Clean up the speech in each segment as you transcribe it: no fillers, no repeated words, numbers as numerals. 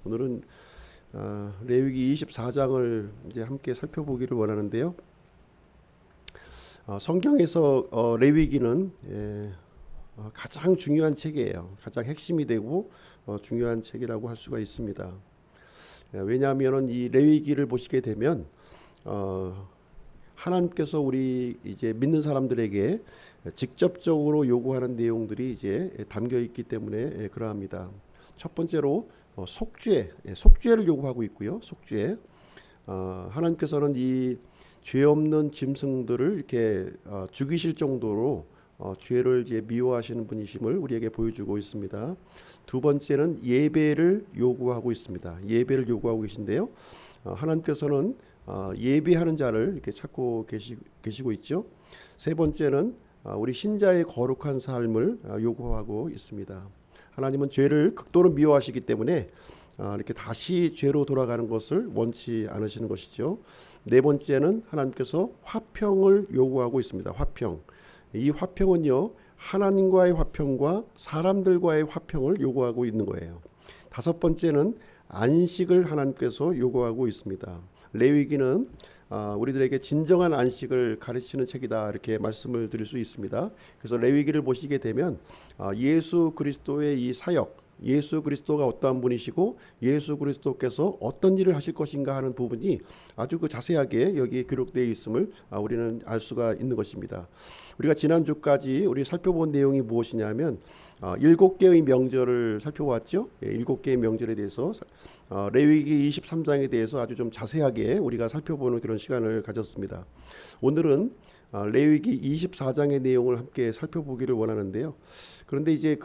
오늘은 레위기 24장을 이제 함께 살펴보기를 원하는데요. 성경에서 레위기는 가장 중요한 책이에요. 가장 핵심이 되고 중요한 책이라고 할 수가 있습니다. 왜냐하면 이 레위기를 보시게 되면 하나님께서 우리 이제 믿는 사람들에게 직접적으로 요구하는 내용들이 이제 담겨 있기 때문에 그러합니다. 첫 번째로 속죄를 요구하고 있고요. 속죄. 하나님께서는 이 죄 없는 짐승들을 이렇게 죽이실 정도로 죄를 이제 미워하시는 분이심을 우리에게 보여주고 있습니다. 두 번째는 예배를 요구하고 있습니다. 예배를 요구하고 계신데요. 하나님께서는 예배하는 자를 이렇게 찾고 계시고 있죠. 세 번째는 우리 신자의 거룩한 삶을 요구하고 있습니다. 하나님은 죄를 극도로 미워하시기 때문에 이렇게 다시 죄로 돌아가는 것을 원치 않으시는 것이죠. 네 번째는 하나님께서 화평을 요구하고 있습니다. 화평. 이 화평은요, 하나님과의 화평과 사람들과의 화평을 요구하고 있는 거예요. 다섯 번째는 안식을 하나님께서 요구하고 있습니다. 레위기는 우리들에게 진정한 안식을 가르치는 책이다, 이렇게 말씀을 드릴 수 있습니다. 그래서 레위기를 보시게 되면 예수 그리스도의 이 사역, 예수 그리스도가 어떠한 분이시고 예수 그리스도께서 어떤 일을 하실 것인가 하는 부분이 아주 자세하게 여기에 기록되어 있음을 우리는 알 수가 있는 것입니다. 우리가 지난주까지 우리 살펴본 내용이 무엇이냐면 7개의 명절을 살펴보았죠. 7개의 명절에 대해서 레위기 23장에 대해서 아주 좀 자세하게 우리가 살펴보는 그런 시간을 가졌습니다. 오늘은 레위기 24장의 내용을 함께 살펴보기를 원하는데요. 그런데 이제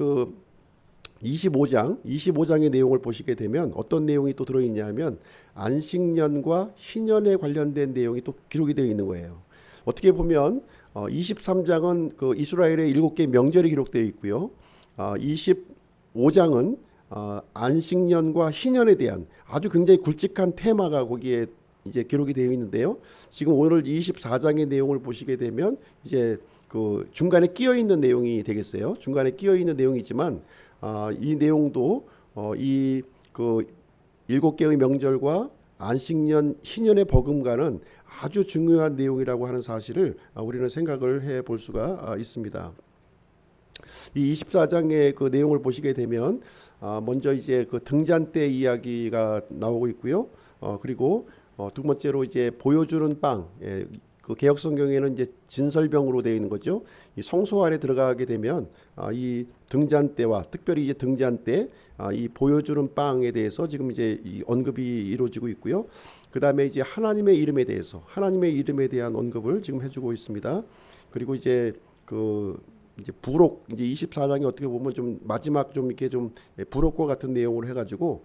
25장의 내용을 보시게 되면 어떤 내용이 또 들어있냐면 안식년과 희년에 관련된 내용이 또 기록이 되어 있는 거예요. 어떻게 보면 23장은 그 이스라엘의 7개 명절이 기록되어 있고요. 25장은 안식년과 희년에 대한 아주 굉장히 굵직한 테마가 거기에 이제 기록이 되어 있는데요. 지금 오늘 24장의 내용을 보시게 되면 이제 그 중간에 끼어 있는 내용이 되겠어요. 중간에 끼어 있는 내용이지만 이 내용도 이 그 7개의 명절과 안식년 희년의 버금가는 아주 중요한 내용이라고 하는 사실을 우리는 생각을 해 볼 수가 있습니다. 이 24장의 그 내용을 보시게 되면 먼저 이제 그 등잔 때 이야기가 나오고 있고요. 그리고 두 번째로 이제 보여주는 빵, 그 개역 성경에는 이제 진설병으로 되어 있는 거죠. 이 성소 안에 들어가게 되면 이 등잔 때와 특별히 이제 등잔 때 이 보여주는 빵에 대해서 지금 이제 이 언급이 이루어지고 있고요. 그 다음에 이제 하나님의 이름에 대해서 하나님의 이름에 대한 언급을 지금 해주고 있습니다. 그리고 이제 이제 부록, 이제 24장이 어떻게 보면 좀 마지막 좀 이렇게 좀 부록과 같은 내용으로 해가지고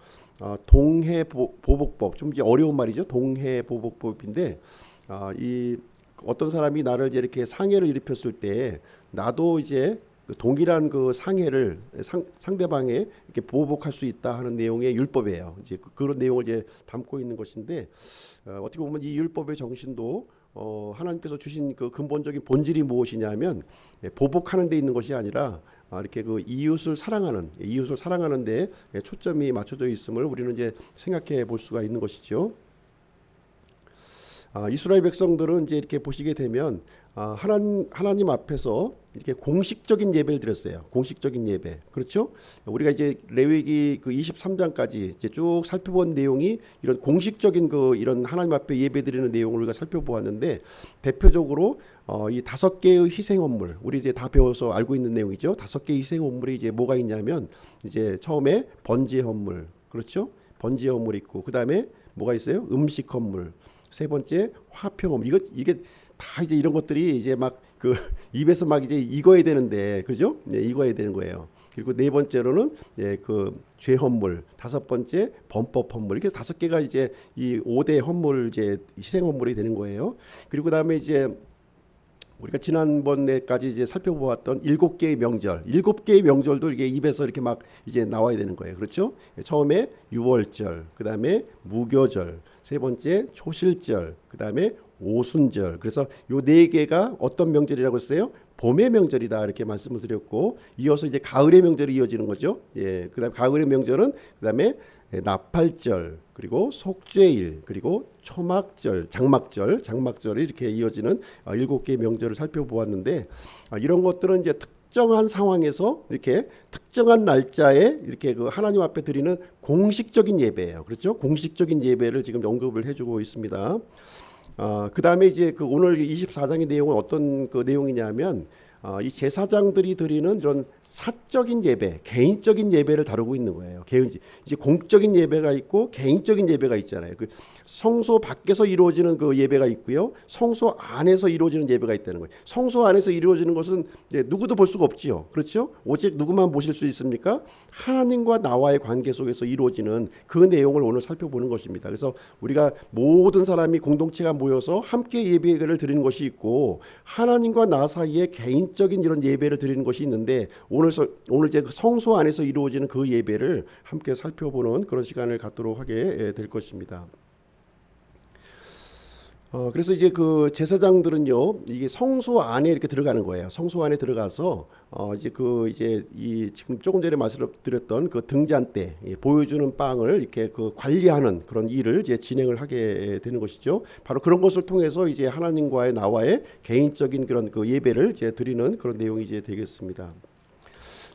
동해 보복법, 좀 이제 어려운 말이죠. 동해 보복법인데 이 어떤 사람이 나를 이제 이렇게 상해를 일으켰을 때 나도 이제 동일한 그 상해를 상대방에 이렇게 보복할 수 있다 하는 내용의 율법이에요. 이제 그런 내용을 이제 담고 있는 것인데 어떻게 보면 이 율법의 정신도 하나님께서 주신 그 근본적인 본질이 무엇이냐면 보복하는 데 있는 것이 아니라 이렇게 그 이웃을 사랑하는 데 초점이 맞춰져 있음을 우리는 이제 생각해 볼 수가 있는 것이죠. 이스라엘 백성들은 이제 이렇게 보시게 되면 하나님 앞에서 이렇게 공식적인 예배를 드렸어요. 공식적인 예배. 그렇죠? 우리가 이제 레위기 그 23장까지 이제 쭉 살펴본 내용이 이런 공식적인 이런 하나님 앞에 예배 드리는 내용을 우리가 살펴보았는데 대표적으로 이 5개의 희생헌물, 우리 이제 다 배워서 알고 있는 내용이죠. 5개의 희생헌물이 이제 뭐가 있냐면 이제 처음에 번제 헌물, 그렇죠? 번제 헌물이 있고 그 다음에 뭐가 있어요? 음식 헌물. 세 번째 화평. 이게 다 이제 이런 것들이 이제 막 그 입에서 막 이제 익어야 되는데, 그죠? 네, 익어야 되는 거예요. 그리고 네 번째로는 그 죄헌물, 다섯 번째 범법 헌물. 이렇게 5개가 이제 이 5대 헌물, 이제 희생 헌물이 되는 거예요. 그리고 그다음에 이제 우리가 지난번에까지 이제 살펴보았던 7개의 명절, 7개의 명절도 이게 입에서 이렇게 막 이제 나와야 되는 거예요. 그렇죠? 처음에 유월절, 그 다음에 무교절, 세 번째 초실절, 그 다음에 오순절. 그래서 요 4개가 어떤 명절이라고 했어요? 봄의 명절이다, 이렇게 말씀을 드렸고, 이어서 이제 가을의 명절이 이어지는 거죠. 예, 그다음 가을의 명절은 그다음에 나팔절, 그리고 속죄일, 그리고 초막절, 장막절이 이렇게 이어지는 7개의 명절을 살펴보았는데, 이런 것들은 이제 특정한 상황에서 이렇게 특정한 날짜에 이렇게 그 하나님 앞에 드리는 공식적인 예배예요. 그렇죠? 공식적인 예배를 지금 언급을 해주고 있습니다. 그 다음에 이제 그 오늘 24장의 내용은 어떤 그 내용이냐면, 이 제사장들이 드리는 이런 사적인 예배, 개인적인 예배를 다루고 있는 거예요. 이제 공적인 예배가 있고 개인적인 예배가 있잖아요. 그 성소 밖에서 이루어지는 그 예배가 있고요, 성소 안에서 이루어지는 예배가 있다는 거예요. 성소 안에서 이루어지는 것은 누구도 볼 수가 없지요. 그렇죠? 오직 누구만 보실 수 있습니까? 하나님과 나와의 관계 속에서 이루어지는 그 내용을 오늘 살펴보는 것입니다. 그래서 우리가 모든 사람이 공동체가 모여서 함께 예배를 드리는 것이 있고, 하나님과 나 사이에 개인적인 이런 예배를 드리는 것이 있는데, 오늘 이제 그 성소 안에서 이루어지는 그 예배를 함께 살펴보는 그런 시간을 갖도록 하게 될 것입니다. 그래서 이제 그 제사장들은요, 이게 성소 안에 이렇게 들어가는 거예요. 성소 안에 들어가서 이제 이 지금 조금 전에 말씀드렸던 그 등잔 때 보여주는 빵을 이렇게 그 관리하는 그런 일을 이제 진행을 하게 되는 것이죠. 바로 그런 것을 통해서 이제 하나님과의 나와의 개인적인 그런 그 예배를 이제 드리는 그런 내용이 이제 되겠습니다.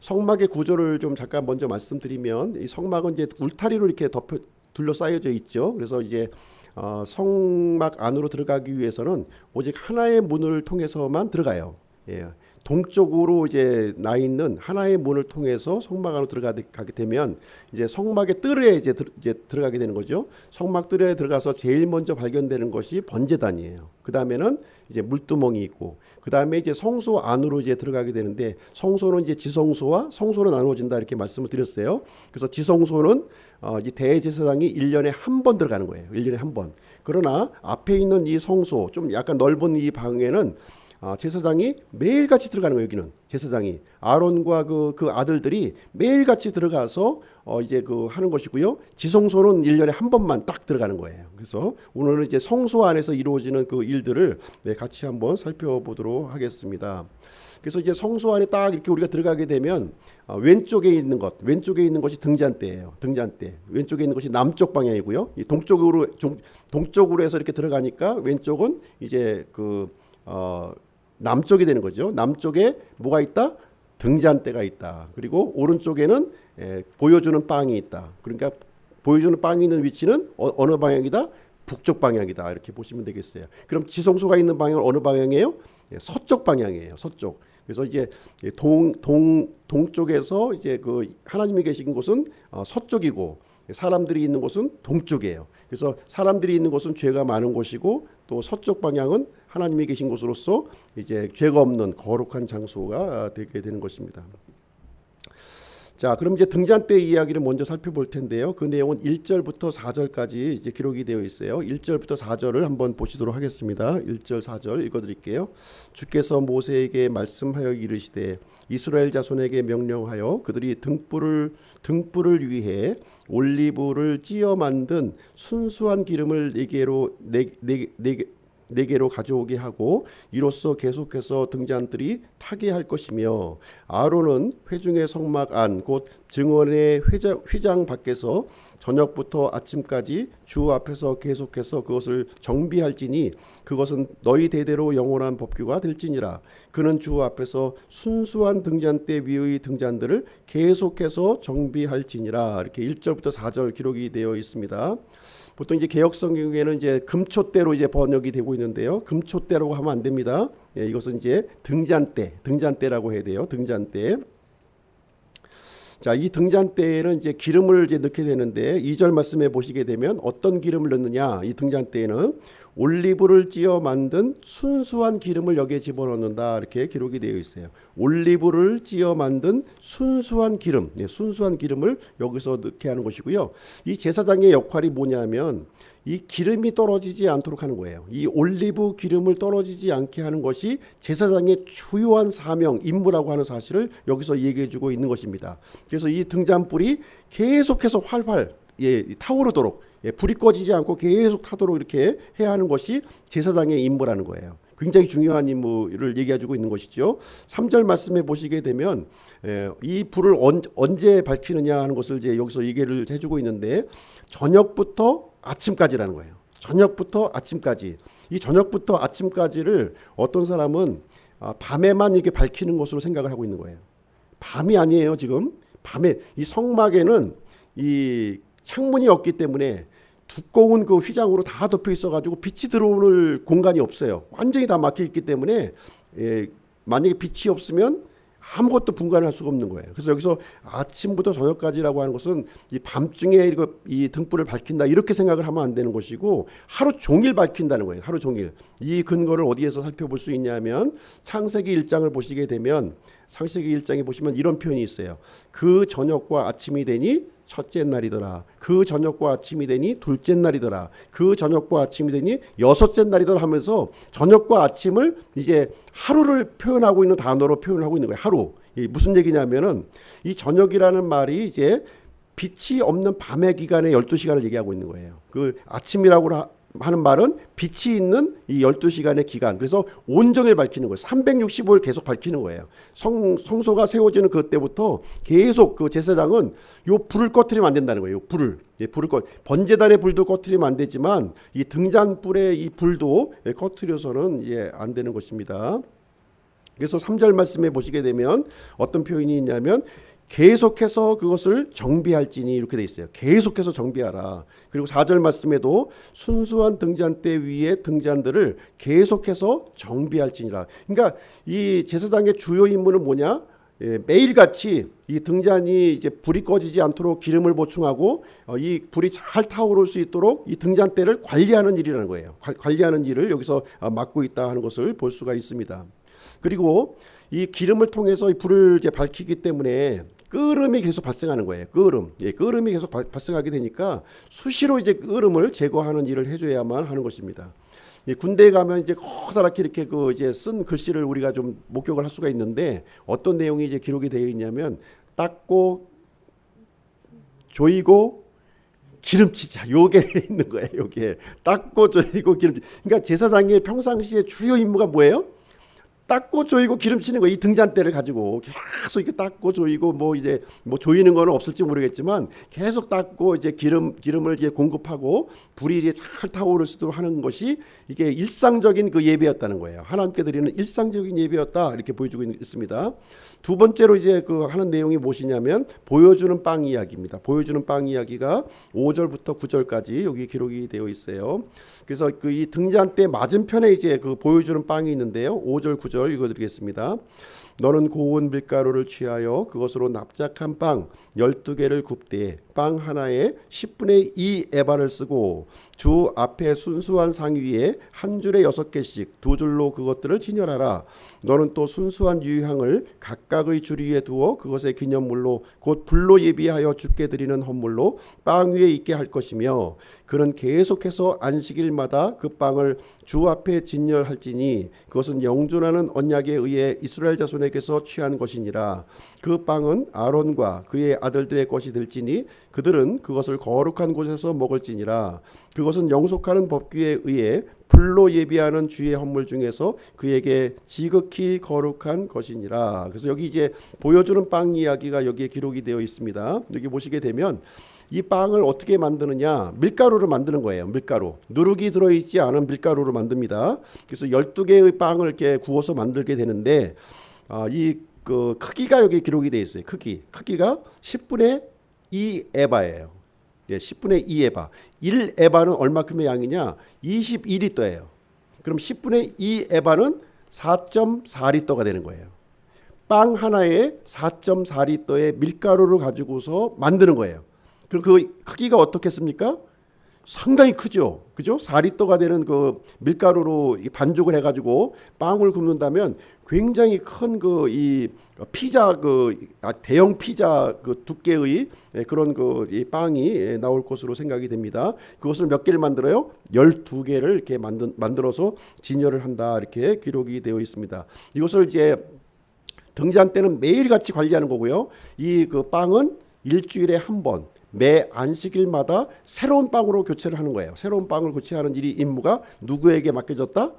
성막의 구조를 좀 잠깐 먼저 말씀드리면, 이 성막은 이제 울타리로 이렇게 둘러싸여져 있죠. 그래서 이제 성막 안으로 들어가기 위해서는 오직 하나의 문을 통해서만 들어가요. 예. 동쪽으로 이제 나 있는 하나의 문을 통해서 성막 안으로 들어가게 되면 이제 성막의 뜰에 이제 들어가게 되는 거죠. 성막 뜰에 들어가서 제일 먼저 발견되는 것이 번제단이에요. 그 다음에는 이제 물두멍이 있고, 그 다음에 이제 성소 안으로 이제 들어가게 되는데, 성소는 이제 지성소와 성소로 나누어진다 이렇게 말씀을 드렸어요. 그래서 지성소는 이제 대제사장이 1년에 한 번 들어가는 거예요. 1년에 한 번. 그러나 앞에 있는 이 성소, 좀 약간 넓은 이 방에는 제사장이 매일같이 들어가는 거예요. 여기는 제사장이 아론과 그 아들들이 매일같이 들어가서 이제 그 하는 것이고요. 지성소는 1년에 한 번만 딱 들어가는 거예요. 그래서 오늘은 이제 성소 안에서 이루어지는 그 일들을 같이 한번 살펴보도록 하겠습니다. 그래서 이제 성소 안에 딱 이렇게 우리가 들어가게 되면 왼쪽에 있는 것이 등잔대예요. 등잔대. 왼쪽에 있는 것이 남쪽 방향이고요. 이 동쪽으로 해서 이렇게 들어가니까 왼쪽은 이제 그 남쪽이 되는 거죠. 남쪽에 뭐가 있다? 등잔대가 있다. 그리고 오른쪽에는 보여주는 빵이 있다. 그러니까 보여주는 빵이 있는 위치는 어느 방향이다? 북쪽 방향이다. 이렇게 보시면 되겠어요. 그럼 지성소가 있는 방향은 어느 방향이에요? 서쪽 방향이에요. 서쪽. 그래서 이제 동쪽에서 이제 그 하나님이 계신 곳은 서쪽이고, 사람들이 있는 곳은 동쪽이에요. 그래서 사람들이 있는 곳은 죄가 많은 곳이고, 또 서쪽 방향은 하나님이 계신 곳으로서 이제 죄가 없는 거룩한 장소가 되게 되는 것입니다. 자, 그럼 이제 등잔대 이야기를 먼저 살펴볼 텐데요. 그 내용은 1절부터 4절까지 이제 기록이 되어 있어요. 1절부터 4절을 한번 보시도록 하겠습니다. 1절 4절 읽어드릴게요. 주께서 모세에게 말씀하여 이르시되 이스라엘 자손에게 명령하여 그들이 등불을 위해 올리브를 찌어 만든 순수한 기름을 네 개로 가져오게 하고, 이로써 계속해서 등잔들이 타게 할 것이며, 아론은 회중의 성막 안 곧 증언의 휘장 밖에서 저녁부터 아침까지 주 앞에서 계속해서 그것을 정비할지니 그것은 너희 대대로 영원한 법규가 될지니라. 그는 주 앞에서 순수한 등잔대 위의 등잔들을 계속해서 정비할지니라. 이렇게 1절부터 4절 기록이 되어 있습니다. 보통 이제 개역성경에는 이제 금초대로 이제 번역이 되고 있는데요. 금초대라고 하면 안 됩니다. 이것은 이제 등잔대라고 해야 돼요. 등잔대. 자, 이 등잔대에는 이제 기름을 이제 넣게 되는데, 2절 말씀에 보시게 되면 어떤 기름을 넣느냐? 이 등잔대에는 올리브를 찌어 만든 순수한 기름을 여기에 집어넣는다. 이렇게 기록이 되어 있어요. 올리브를 찌어 만든 순수한 기름, 순수한 기름을 여기서 넣게 하는 것이고요. 이 제사장의 역할이 뭐냐면 이 기름이 떨어지지 않도록 하는 거예요. 이 올리브 기름을 떨어지지 않게 하는 것이 제사장의 주요한 사명, 임무라고 하는 사실을 여기서 얘기해주고 있는 것입니다. 그래서 이 등잔불이 계속해서 활활 타오르도록, 불이 꺼지지 않고 계속 타도록 이렇게 해야 하는 것이 제사장의 임무라는 거예요. 굉장히 중요한 임무를 얘기해주고 있는 것이죠. 3절 말씀에 보시게 되면 이 불을 언제 밝히느냐 하는 것을 이제 여기서 얘기를 해주고 있는데 저녁부터 아침까지라는 거예요. 저녁부터 아침까지. 이 저녁부터 아침까지를 어떤 사람은 밤에만 이렇게 밝히는 것으로 생각을 하고 있는 거예요. 밤이 아니에요. 지금 밤에 이 성막에는 이 창문이 없기 때문에 두꺼운 그 휘장으로 다 덮여 있어가지고 빛이 들어오는 공간이 없어요. 완전히 다 막혀 있기 때문에 만약에 빛이 없으면 아무것도 분간할 수가 없는 거예요. 그래서 여기서 아침부터 저녁까지라고 하는 것은 이 밤중에 이 등불을 밝힌다 이렇게 생각을 하면 안 되는 것이고 하루 종일 밝힌다는 거예요. 하루 종일. 이 근거를 어디에서 살펴볼 수 있냐면 창세기 1장을 보시게 되면 창세기 1장에 보시면 이런 표현이 있어요. 그 저녁과 아침이 되니 첫째 날이더라. 그 저녁과 아침이 되니 둘째 날이더라. 그 저녁과 아침이 되니 여섯째 날이더라 하면서 저녁과 아침을 이제 하루를 표현하고 있는 단어로 표현하고 있는 거예요. 하루. 무슨 얘기냐면은 이 저녁이라는 말이 이제 빛이 없는 밤의 기간의 12시간을 얘기하고 있는 거예요. 그 아침이라고 하는 말은 빛이 있는 이 12시간의 기간. 그래서 온종일 밝히는 거예요. 365일 계속 밝히는 거예요. 성소가 세워지는 그때부터 계속 그 제사장은 요 불을 꺼트리면 안 된다는 거예요. 요 불을. 번제단의 불도 꺼트리면 안 되지만 이 등잔불의 이 불도 꺼트려서는 이제 안 되는 것입니다. 그래서 3절 말씀에 보시게 되면 어떤 표현이 있냐면 계속해서 그것을 정비할지니 이렇게 돼 있어요. 계속해서 정비하라. 그리고 4절 말씀에도 순수한 등잔대 위에 등잔들을 계속해서 정비할지니라. 그러니까 이 제사장의 주요 임무는 뭐냐? 매일같이 이 등잔이 이제 불이 꺼지지 않도록 기름을 보충하고 이 불이 잘 타오를 수 있도록 이 등잔대를 관리하는 일이라는 거예요. 관리하는 일을 여기서 맡고 있다 하는 것을 볼 수가 있습니다. 그리고 이 기름을 통해서 이 불을 이제 밝히기 때문에 끓음이 계속 발생하는 거예요. 끓음이 계속 발생하게 되니까 수시로 이제 끓음을 제거하는 일을 해줘야만 하는 것입니다. 군대에 가면 이제 커다랗게 이렇게 그 이제 쓴 글씨를 우리가 좀 목격을 할 수가 있는데 어떤 내용이 이제 기록이 되어 있냐면 닦고 조이고 기름치자 요게 있는 거예요. 요게 닦고 조이고 기름치. 그러니까 제사장의 평상시에 주요 임무가 뭐예요? 닦고 조이고 기름치는 거. 이 등잔대를 가지고 계속 이렇게 닦고 조이고 뭐 이제 뭐 조이는 거는 없을지 모르겠지만 계속 닦고 이제 기름을 이제 공급하고 불이 이제 잘 타오를 수 있도록 하는 것이 이게 일상적인 그 예배였다는 거예요. 하나님께 드리는 일상적인 예배였다 이렇게 보여주고 있습니다. 두 번째로 이제 그 하는 내용이 무엇이냐면 보여주는 빵 이야기입니다. 보여주는 빵 이야기가 5절부터 9절까지 여기 기록이 되어 있어요. 그래서 그 이 등잔대 맞은편에 이제 그 보여주는 빵이 있는데요. 5절 9절 읽어드리겠습니다. 너는 고운 밀가루를 취하여 그것으로 납작한 빵 12개를 굽되 빵 하나에 10분의 2 에바를 쓰고 주 앞에 순수한 상 위에 한 줄에 6개씩 두 줄로 그것들을 진열하라. 너는 또 순수한 유향을 각각의 줄 위에 두어 그것의 기념물로 곧 불로 예비하여 주께 드리는 헌물로 빵 위에 있게 할 것이며 그는 계속해서 안식일마다 그 빵을 주 앞에 진열할지니 그것은 영존하는 언약에 의해 이스라엘 자손에게서 취한 것이니라. 그 빵은 아론과 그의 아들들의 것이 될지니 그들은 그것을 거룩한 곳에서 먹을지니라. 그것은 영속하는 법규에 의해 불로 예비하는 주의 헌물 중에서 그에게 지극히 거룩한 것이니라. 그래서 여기 이제 보여주는 빵 이야기가 여기에 기록이 되어 있습니다. 여기 보시게 되면 이 빵을 어떻게 만드느냐? 밀가루를 만드는 거예요. 밀가루. 누룩이 들어있지 않은 밀가루를 만듭니다. 그래서 12개의 빵을 이렇게 구워서 만들게 되는데 이 그 크기가 여기 기록이 되어 있어요. 크기가 10분의 2 에바예요. 10분의 2 에바. 1 에바는 얼마큼의 양이냐? 21리터예요. 그럼 10분의 2 에바는 4.4리터가 되는 거예요. 빵 하나에 4.4리터의 밀가루를 가지고서 만드는 거예요. 그럼 그 크기가 어떻겠습니까? 상당히 크죠. 그죠? 4리터가 되는 그 밀가루로 반죽을 해가지고 빵을 굽는다면 굉장히 큰 그 이 피자 대형 피자 그 두께의 그런 그 이 빵이 나올 것으로 생각이 됩니다. 그것을 몇 개를 만들어요? 12개를 이렇게 만들어서 진열을 한다 이렇게 기록이 되어 있습니다. 이것을 이제 등잔대는 매일같이 관리하는 거고요. 이 그 빵은 일주일에 한 번. 매 안식일마다 새로운 빵으로 교체를 하는 거예요. 새로운 빵을 교체하는 일이 임무가 누구에게 맡겨졌다?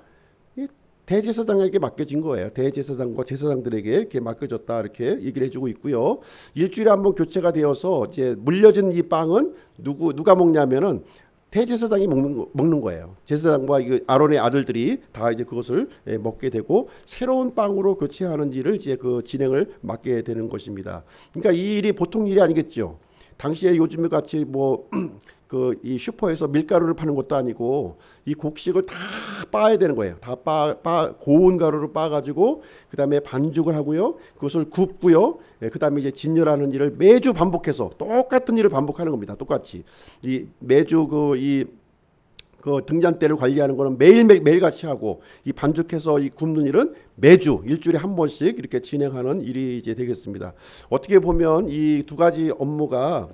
대제사장에게 맡겨진 거예요. 대제사장과 제사장들에게 이렇게 맡겨졌다 이렇게 얘기를 해주고 있고요. 일주일에 한 번 교체가 되어서 이제 물려진 이 빵은 누가 먹냐면은 대제사장이 먹는 거예요. 제사장과 아론의 아들들이 다 이제 그것을 먹게 되고 새로운 빵으로 교체하는 일을 이제 그 진행을 맡게 되는 것입니다. 그러니까 이 일이 보통 일이 아니겠죠. 당시에 요즘에 같이 뭐 이 슈퍼에서 밀가루를 파는 것도 아니고 이 곡식을 다 빻아야 되는 거예요. 다 고운 가루로 빻아가지고 그 다음에 반죽을 하고요. 그것을 굽고요. 그 다음에 이제 진열하는 일을 매주 반복해서 똑같은 일을 반복하는 겁니다. 똑같이 매주 그 등잔대를 관리하는 거는 매일 같이 하고 이 반죽해서 이 굽는 일은 매주 일주일에 한 번씩 이렇게 진행하는 일이 이제 되겠습니다. 어떻게 보면 이 두 가지 업무가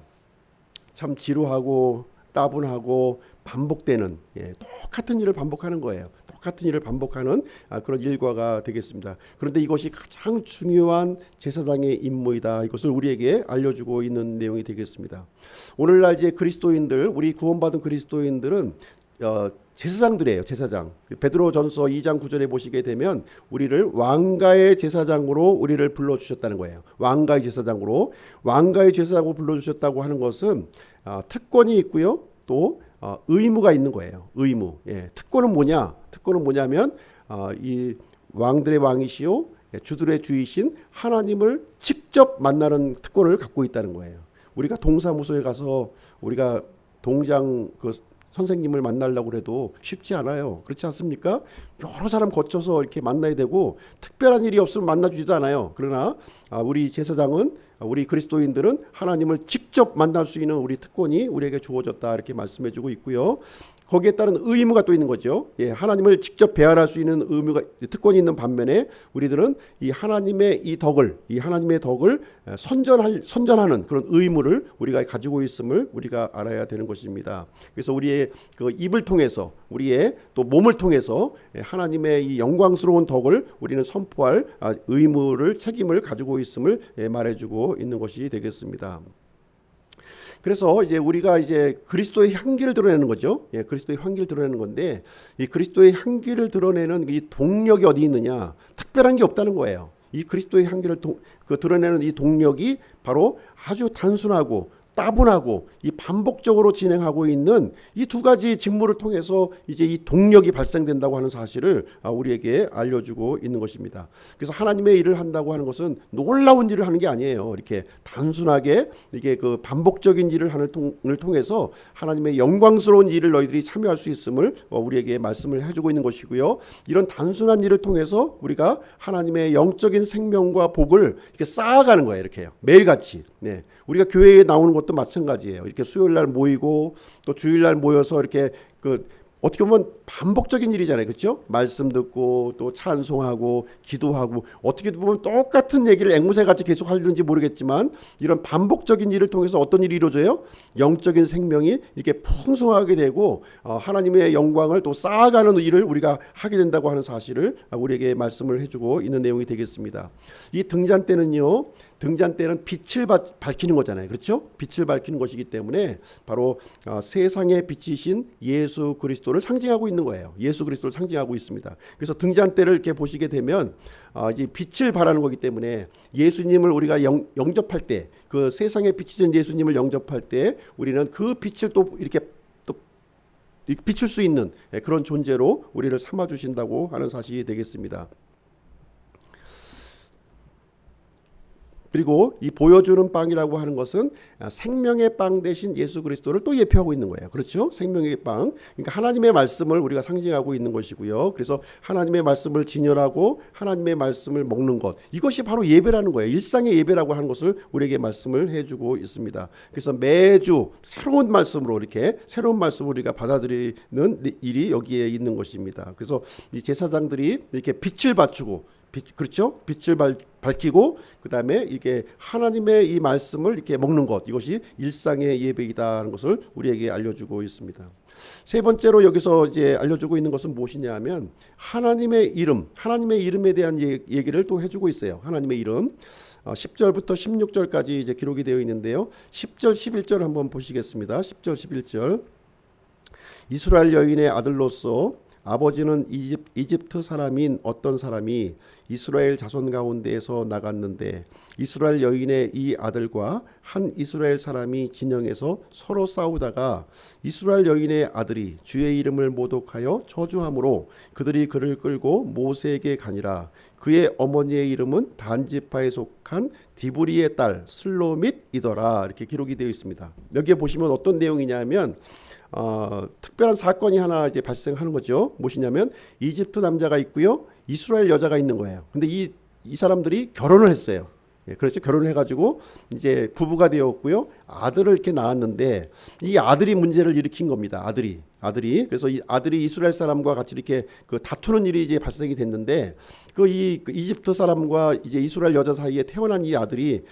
참 지루하고 따분하고 반복되는 똑같은 일을 반복하는 거예요. 똑같은 일을 반복하는 그런 일과가 되겠습니다. 그런데 이것이 가장 중요한 제사장의 임무이다. 이것을 우리에게 알려주고 있는 내용이 되겠습니다. 오늘날 이제 그리스도인들, 우리 구원받은 그리스도인들은 제사장들이에요. 제사장. 베드로전서 2장 9절에 보시게 되면 우리를 왕가의 제사장으로 우리를 불러주셨다는 거예요. 왕가의 제사장으로 불러주셨다고 하는 것은 특권이 있고요. 또 의무가 있는 거예요. 의무. 특권은 뭐냐? 특권은 뭐냐면 이 왕들의 왕이시요 주들의 주이신 하나님을 직접 만나는 특권을 갖고 있다는 거예요. 우리가 동사무소에 가서 우리가 동장 선생님을 만나려고 해도 쉽지 않아요. 그렇지 않습니까? 여러 사람 거쳐서 이렇게 만나야 되고 특별한 일이 없으면 만나주지도 않아요. 그러나 우리 제사장은 우리 그리스도인들은 하나님을 직접 만날 수 있는 우리 특권이 우리에게 주어졌다 이렇게 말씀해주고 있고요. 거기에 따른 의무가 또 있는 거죠. 하나님을 직접 배알할 수 있는 특권이 있는 반면에 우리들은 이 하나님의 덕을 선전하는 그런 의무를 우리가 가지고 있음을 우리가 알아야 되는 것입니다. 그래서 우리의 그 입을 통해서 우리의 또 몸을 통해서 하나님의 이 영광스러운 덕을 우리는 선포할 책임을 가지고 있음을 말해주고 있는 것이 되겠습니다. 그래서 이제 우리가 이제 그리스도의 향기를 드러내는 거죠. 그리스도의 향기를 드러내는 건데 이 그리스도의 향기를 드러내는 이 동력이 어디 있느냐? 특별한 게 없다는 거예요. 이 그리스도의 향기를 드러내는 이 동력이 바로 아주 단순하고 따분하고 이 반복적으로 진행하고 있는 이 두 가지 직무를 통해서 이제 이 동력이 발생된다고 하는 사실을 우리에게 알려주고 있는 것입니다. 그래서 하나님의 일을 한다고 하는 것은 놀라운 일을 하는 게 아니에요. 이렇게 단순하게 이게 그 반복적인 일을 통해서 하나님의 영광스러운 일을 너희들이 참여할 수 있음을 우리에게 말씀을 해주고 있는 것이고요. 이런 단순한 일을 통해서 우리가 하나님의 영적인 생명과 복을 이렇게 쌓아가는 거예요. 이렇게요. 매일같이. 우리가 교회에 나오는 것도 마찬가지예요. 이렇게 수요일날 모이고 또 주일날 모여서 이렇게 어떻게 보면 반복적인 일이잖아요. 그렇죠? 말씀 듣고 또 찬송하고 기도하고 어떻게 보면 똑같은 얘기를 앵무새같이 계속 하려는지 모르겠지만 이런 반복적인 일을 통해서 어떤 일이 이루어져요? 영적인 생명이 이렇게 풍성하게 되고 하나님의 영광을 또 쌓아가는 일을 우리가 하게 된다고 하는 사실을 우리에게 말씀을 해주고 있는 내용이 되겠습니다. 이 등잔대는 빛을 밝히는 거잖아요. 그렇죠? 빛을 밝히는 것이기 때문에 바로 세상의 빛이신 예수 그리스도를 상징하고 있는 거예요. 예수 그리스도를 상징하고 있습니다. 그래서 등잔대를 이렇게 보시게 되면 이제 빛을 발하는 거기 때문에 예수님을 우리가 영접할 때 그 세상의 빛이신 예수님을 영접할 때 우리는 그 빛을 또 이렇게 비출 수 있는 그런 존재로 우리를 삼아 주신다고 하는 사실이 되겠습니다. 그리고 이 보여주는 빵이라고 하는 것은 생명의 빵 대신 예수 그리스도를 또 예표하고 있는 거예요. 그렇죠? 생명의 빵. 그러니까 하나님의 말씀을 우리가 상징하고 있는 것이고요. 그래서 하나님의 말씀을 진열하고 하나님의 말씀을 먹는 것. 이것이 바로 예배라는 거예요. 일상의 예배라고 하는 것을 우리에게 말씀을 해주고 있습니다. 그래서 매주 새로운 말씀으로 우리가 받아들이는 일이 여기에 있는 것입니다. 그래서 이 제사장들이 이렇게 빛을 받추고 그렇죠? 빛을 밝히고 그 다음에 이게 하나님의 이 말씀을 이렇게 먹는 것, 이것이 일상의 예배이다라는 것을 우리에게 알려주고 있습니다. 세 번째로 여기서 이제 알려주고 있는 것은 무엇이냐면 하나님의 이름에 대한 얘기를 또 해주고 있어요. 하나님의 이름. 10절부터 16절까지 이제 기록이 되어 있는데요. 10절, 11절 한번 보시겠습니다. 10절, 11절. 이스라엘 여인의 아들로서 아버지는 이집트 사람인 어떤 사람이 이스라엘 자손 가운데에서 나갔는데 이스라엘 여인의 이 아들과 한 이스라엘 사람이 진영에서 서로 싸우다가 이스라엘 여인의 아들이 주의 이름을 모독하여 저주함으로 그들이 그를 끌고 모세에게 가니라. 그의 어머니의 이름은 단지파에 속한 디브리의 딸 슬로밋이더라. 이렇게 기록이 되어 있습니다. 여기에 보시면 어떤 내용이냐면 특별한 사건이 하나 이제 발생하는 거죠. 무엇이냐면 이집트 남자가 있고요, 이스라엘 여자가 있는 거예요. 근데 이 사람들이 결혼을 했어요. 예, 그렇죠. 결혼을 해가지고 이제 부부가 되었고요, 아들을 이렇게 낳았는데 이 아들이 문제를 일으킨 겁니다. 아들이 그래서 이 아들이 이스라엘 사람과 같이 이렇게 그 다투는 일이 이제 발생이 됐는데 그 이집트 사람과 이제 이스라엘 여자 사이에 태어난 이 아들이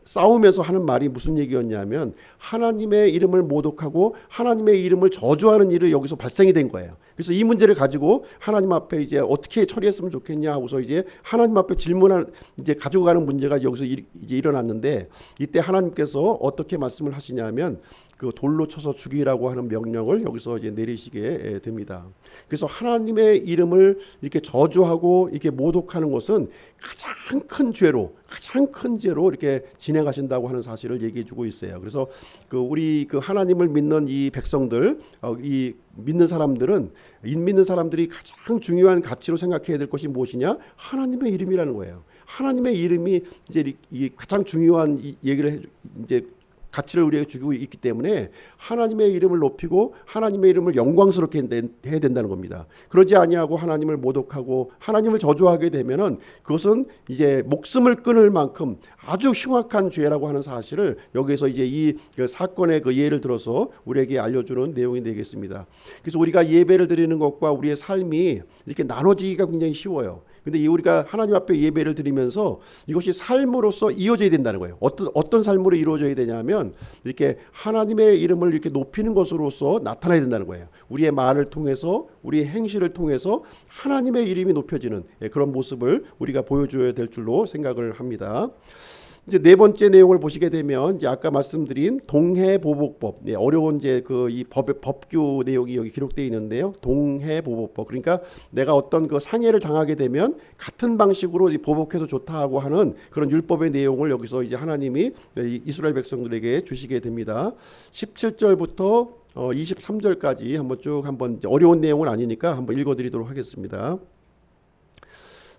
싸우면서 하는 말이 무슨 얘기였냐면 하나님의 이름을 모독하고 하나님의 이름을 저주하는 일이 여기서 발생이 된 거예요. 그래서 이 문제를 가지고 하나님 앞에 이제 어떻게 처리했으면 좋겠냐 하고서 이제 하나님 앞에 질문을 이제 가지고 가는 문제가 여기서 이제 일어났는데 이때 하나님께서 어떻게 말씀을 하시냐면 그 돌로 쳐서 죽이라고 하는 명령을 여기서 이제 내리시게 됩니다. 그래서 하나님의 이름을 이렇게 저주하고 이렇게 모독하는 것은 가장 큰 죄로 이렇게 진행하신다고 하는 사실을 얘기해주고 있어요. 그래서 우리 하나님을 믿는 이 백성들, 이 믿는 사람들이 가장 중요한 가치로 생각해야 될 것이 무엇이냐? 하나님의 이름이라는 거예요. 하나님의 이름이 이제 이 가장 중요한 얘기를 이제 가치를 우리에게 주고 있기 때문에 하나님의 이름을 높이고 하나님의 이름을 영광스럽게 해야 된다는 겁니다. 그러지 아니하고 하나님을 모독하고 하나님을 저주하게 되면은 그것은 이제 목숨을 끊을 만큼 아주 흉악한 죄라고 하는 사실을 여기서 이제 이 사건의 그 예를 들어서 우리에게 알려주는 내용이 되겠습니다. 그래서 우리가 예배를 드리는 것과 우리의 삶이 이렇게 나눠지기가 굉장히 쉬워요. 근데 우리가 하나님 앞에 예배를 드리면서 이것이 삶으로서 이어져야 된다는 거예요. 어떤 삶으로 이루어져야 되냐면 이렇게 하나님의 이름을 이렇게 높이는 것으로서 나타나야 된다는 거예요. 우리의 말을 통해서, 우리의 행실을 통해서 하나님의 이름이 높여지는 그런 모습을 우리가 보여줘야 될 줄로 생각을 합니다. 이제 네 번째 내용을 보시게 되면 이제 아까 말씀드린 동해보복법, 어려운 이제 이 법규 내용이 여기 기록되어 있는데요. 동해보복법, 그러니까 내가 어떤 그 상해를 당하게 되면 같은 방식으로 보복해도 좋다고 하는 그런 율법의 내용을 여기서 이제 하나님이 이스라엘 백성들에게 주시게 됩니다. 17절부터 23절까지 한번 어려운 내용은 아니니까 한번 읽어드리도록 하겠습니다.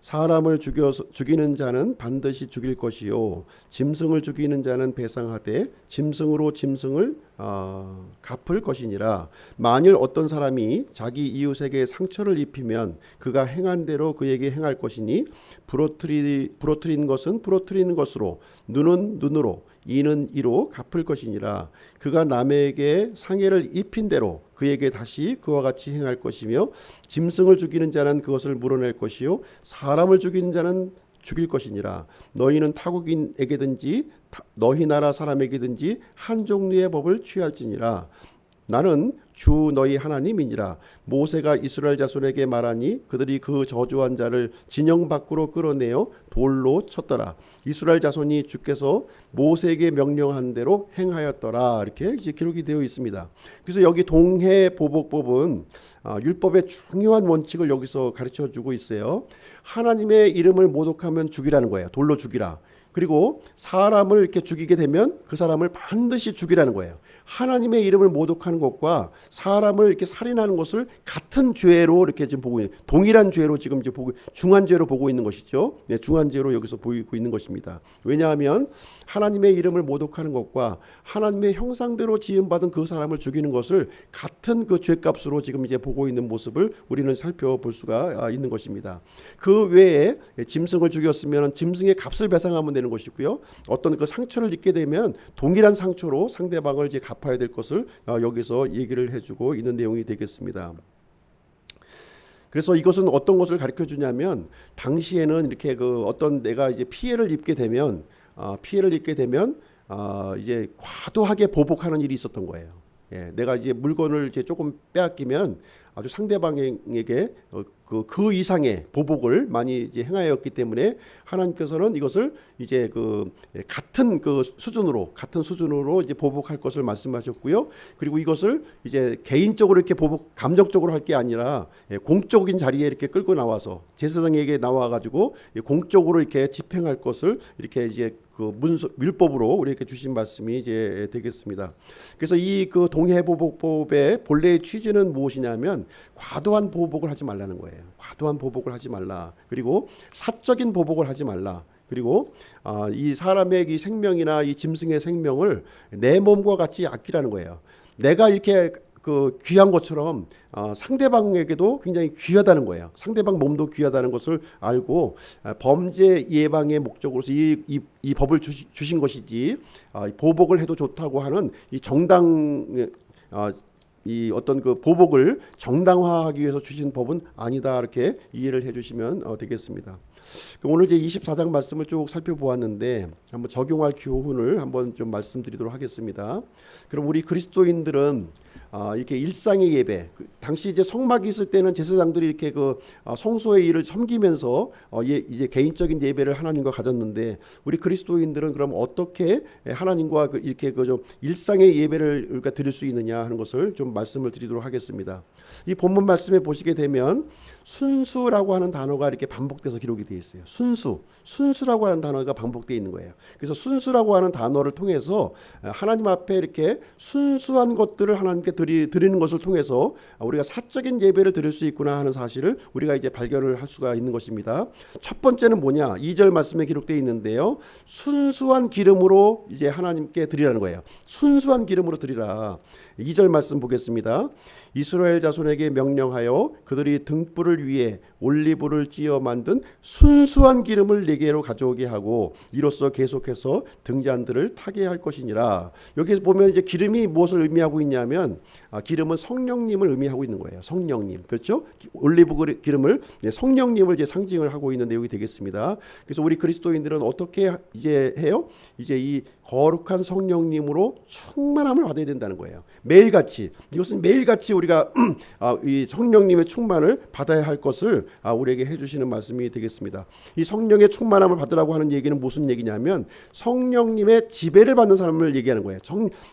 사람을 죽이는 자는 반드시 죽일 것이요 짐승을 죽이는 자는 배상하되 짐승으로 짐승을 갚을 것이니라. 만일 어떤 사람이 자기 이웃에게 상처를 입히면 그가 행한 대로 그에게 행할 것이니 부러뜨린 것은 부러뜨리는 것으로 눈은 눈으로 이는 이로 갚을 것이니라. 그가 남에게 상해를 입힌 대로 그에게 다시 그와 같이 행할 것이며 짐승을 죽이는 자는 그것을 물어낼 것이요 사람을 죽이는 자는 죽일 것이니라. 너희는 타국인에게든지 너희 나라 사람에게든지 한 종류의 법을 취할지니라. 나는 주 너희 하나님이니라. 모세가 이스라엘 자손에게 말하니 그들이 그 저주한 자를 진영 밖으로 끌어내어 돌로 쳤더라. 이스라엘 자손이 주께서 모세에게 명령한 대로 행하였더라. 이렇게 이제 기록이 되어 있습니다. 그래서 여기 동해보복법은 율법의 중요한 원칙을 여기서 가르쳐 주고 있어요. 하나님의 이름을 모독하면 죽이라는 거예요. 돌로 죽이라. 그리고 사람을 이렇게 죽이게 되면 그 사람을 반드시 죽이라는 거예요. 하나님의 이름을 모독하는 것과 사람을 이렇게 살인하는 것을 같은 죄로 이렇게 지금 보고 있는, 동일한 죄로 지금 이제 중한 죄로 보고 있는 것이죠. 네, 중한 죄로 여기서 보이고 있는 것입니다. 왜냐하면 하나님의 이름을 모독하는 것과 하나님의 형상대로 지음받은 그 사람을 죽이는 것을 같은 그 죄값으로 지금 이제 보고 있는 모습을 우리는 살펴볼 수가 있는 것입니다. 그 외에 짐승을 죽였으면 짐승의 값을 배상하면 되는 것이고요. 어떤 그 상처를 입게 되면 동일한 상처로 상대방을 이제 갚아야 될 것을 여기서 얘기를 해주고 있는 내용이 되겠습니다. 그래서 이것은 어떤 것을 가르쳐 주냐면 당시에는 이렇게 어떤 내가 이제 피해를 입게 되면 이제 과도하게 보복하는 일이 있었던 거예요. 예, 내가 이제 물건을 이제 조금 빼앗기면 아주 상대방에게 그 이상의 보복을 많이 이제 행하였기 때문에 하나님께서는 이것을 이제 같은 수준으로 이제 보복할 것을 말씀하셨고요. 그리고 이것을 이제 개인적으로 이렇게 감정적으로 할 게 아니라 공적인 자리에 이렇게 끌고 나와서 제사장에게 나와 가지고 공적으로 이렇게 집행할 것을 이렇게 이제 율법으로 우리에게 주신 말씀이 이제 되겠습니다. 그래서 이 동해보복법의 본래의 취지는 무엇이냐면 과도한 보복을 하지 말라는 거예요. 과도한 보복을 하지 말라. 그리고 사적인 보복을 하지 말라. 그리고 이 사람의 이 생명이나 이 짐승의 생명을 내 몸과 같이 아끼라는 거예요. 내가 이렇게 귀한 것처럼 상대방에게도 굉장히 귀하다는 거예요. 상대방 몸도 귀하다는 것을 알고 범죄 예방의 목적으로서 이 법을 주신 것이지 보복을 해도 좋다고 하는 이 이 어떤 보복을 정당화하기 위해서 주신 법은 아니다, 이렇게 이해를 해주시면 되겠습니다. 오늘 이제 24장 말씀을 쭉 살펴보았는데 한번 적용할 교훈을 한번 좀 말씀드리도록 하겠습니다. 그럼 우리 그리스도인들은 이렇게 일상의 예배, 당시 이제 성막이 있을 때는 제사장들이 이렇게 성소의 일을 섬기면서 이제 개인적인 예배를 하나님과 가졌는데, 우리 그리스도인들은 그럼 어떻게 하나님과 이렇게 좀 일상의 예배를 우리가 드릴 수 있느냐 하는 것을 좀 말씀을 드리도록 하겠습니다. 이 본문 말씀에 보시게 되면 순수라고 하는 단어가 이렇게 반복돼서 기록이 되어 있어요. 순수라고 하는 단어가 반복되어 있는 거예요. 그래서 순수라고 하는 단어를 통해서 하나님 앞에 이렇게 순수한 것들을 하나님께 드리는 것을 통해서 우리가 사적인 예배를 드릴 수 있구나 하는 사실을 우리가 이제 발견을 할 수가 있는 것입니다. 첫 번째는 뭐냐? 2절 말씀에 기록되어 있는데요. 순수한 기름으로 이제 하나님께 드리라는 거예요. 순수한 기름으로 드리라. 2절 말씀 보겠습니다. 이스라엘 자손에게 명령하여 그들이 등불을 위해 올리브를 찧어 만든 순수한 기름을 네게로 가져오게 하고 이로써 계속해서 등잔들을 타게 할 것이니라. 여기서 보면 이제 기름이 무엇을 의미하고 있냐면 기름은 성령님을 의미하고 있는 거예요. 성령님, 그렇죠? 올리브 기름을 성령님을 이제 상징을 하고 있는 내용이 되겠습니다. 그래서 우리 그리스도인들은 어떻게 이제 해요? 이제 이 거룩한 성령님으로 충만함을 받아야 된다는 거예요. 매일같이, 이것은 매일같이 우리가 이 성령님의 충만을 받아야 할 것을 우리에게 해주시는 말씀이 되겠습니다. 이 성령의 충만함을 받으라고 하는 얘기는 무슨 얘기냐면 성령님의 지배를 받는 삶을 얘기하는 거예요.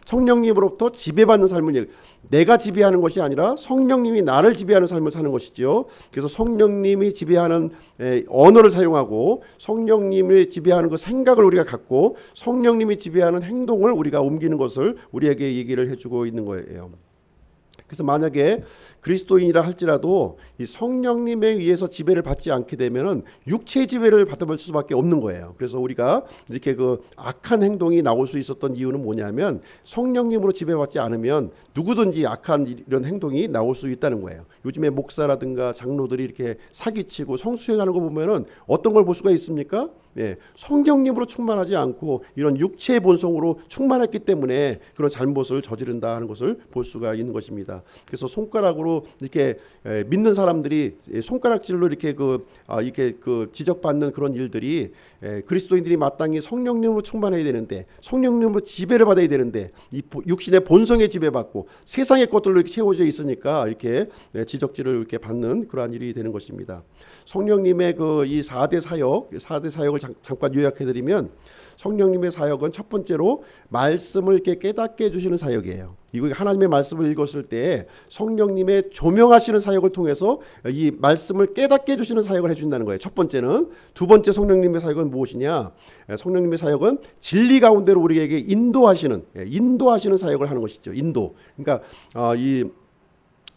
성령님으로부터 지배받는 삶을 내가 지배하는 것이 아니라 성령님이 나를 지배하는 삶을 사는 것이죠. 그래서 성령님이 지배하는 언어를 사용하고 성령님이 지배하는 그 생각을 우리가 갖고 성령님이 지배하는 행동을 우리가 옮기는 것을 우리에게 얘기를 해주고 있는 거예요. 그래서 만약에 그리스도인이라 할지라도 이 성령님에 의해서 지배를 받지 않게 되면은 육체의 지배를 받을 수밖에 없는 거예요. 그래서 우리가 이렇게 악한 행동이 나올 수 있었던 이유는 뭐냐면 성령님으로 지배받지 않으면 누구든지 악한 이런 행동이 나올 수 있다는 거예요. 요즘에 목사라든가 장로들이 이렇게 사기치고 성수행하는 거 보면은 어떤 걸 볼 수가 있습니까? 성령님으로 충만하지 않고 이런 육체의 본성으로 충만했기 때문에 그런 잘못을 저지른다 하는 것을 볼 수가 있는 것입니다. 그래서 손가락으로 이렇게 믿는 사람들이 손가락질로 이렇게 지적받는 그런 일들이 그리스도인들이 마땅히 성령님으로 충만해야 되는데 성령님으로 지배를 받아야 되는데 이 육신의 본성에 지배받고 세상의 것들로 이렇게 채워져 있으니까 이렇게 지적질을 이렇게 받는 그러한 일이 되는 것입니다. 성령님의 이 4대 사역을 잠깐 요약해드리면 성령님의 사역은 첫 번째로 말씀을 이렇게 깨닫게 해주시는 사역이에요. 이거 하나님의 말씀을 읽었을 때 성령님의 조명하시는 사역을 통해서 이 말씀을 깨닫게 해주시는 사역을 해준다는 거예요. 첫 번째는. 두 번째 성령님의 사역은 무엇이냐? 성령님의 사역은 진리 가운데로 우리에게 인도하시는 사역을 하는 것이죠. 인도. 그러니까 이